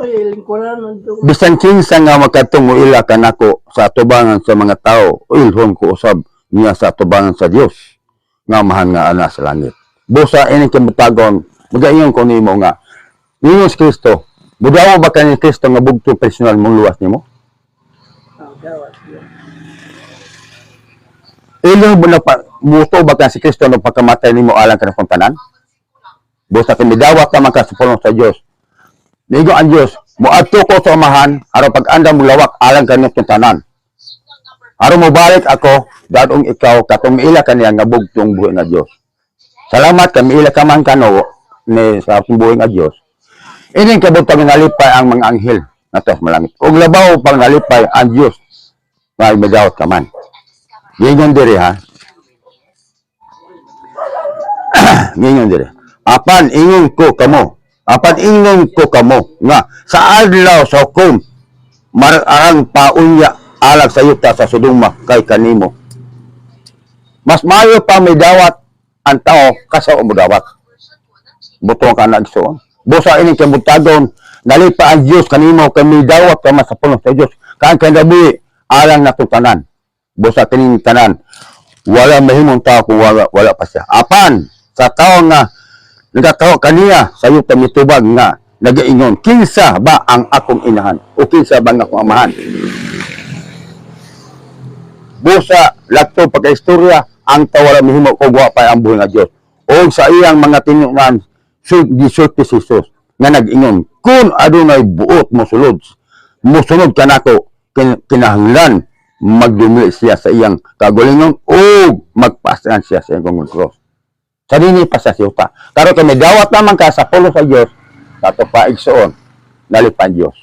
kay lingkuran man to. Bisan kinsa nga makatong ila kanako sa atubangan sa mga tao, ilhon ko usab niya sa atubangan sa Dios nga mahal nga ana sa langit. Busa ini kibutagon, magayon ko nimo nga ninyo si Kristo. Budaw ba kani Kristo nga bugto personal mong luwas nimo? Dawat. Ilo mo na pa buto ba ka si Kristo no pagkamatay nimo alang kanang tanan? Busa kami dawat naman ka sa pulong sa Dios. Nigo ang Dios, moadto ko sa amahan aron pag-anda mo lawak alang kanang tanan. Aron mo balik ako, dadong ikaw katong ila kaniya nga bugtong buhi nga Dios. Salamat kami ila ka man kano ni sa buhi nga Dios. Ining kabutang nalipay ang mga anghel nato sa malangit. Ug labaw pang nalipay ang Dios nga madawat ka man. Ganyan dire ha. Ganyan dire. Apan ingon ko kamo. Apan ingon ko kamo nga sa adlaw sa hukom marang paunya alag sa yuta sa Sodoma kay kanimo. Mas maayo pa may dawat ang tao kasa mo dawat. Butong ka na igsoon. Busa ini kabutagon nalipa ang Dios kanimo kay may dawat ka mas sa pulong sa Dios. Kan kanabi alang natutanan. Busa kining tanan wala mahimong tao kung wala pa siya. Apan sa tao nga nagatawo kaniya sa yuta mitubag nga nagaingon kinsa ba ang akong inahan o kinsa ba ang akong amahan. Busa lakto pagka-istorya ang tawala mahimo og wa pa ang buhi nga Dios o sa iyang mga tinunan gisulti si Jesus nga nag-ingon kun adunay buot mosulod kanako kinahanglan magdumili siya sa iyang kagalingon o magpasaan siya sa iyang cross. Sa dini pa sa siyuta. Pero kami dawat naman ka sa pulo sa Diyos, kato pa igsoon, nalipan Diyos.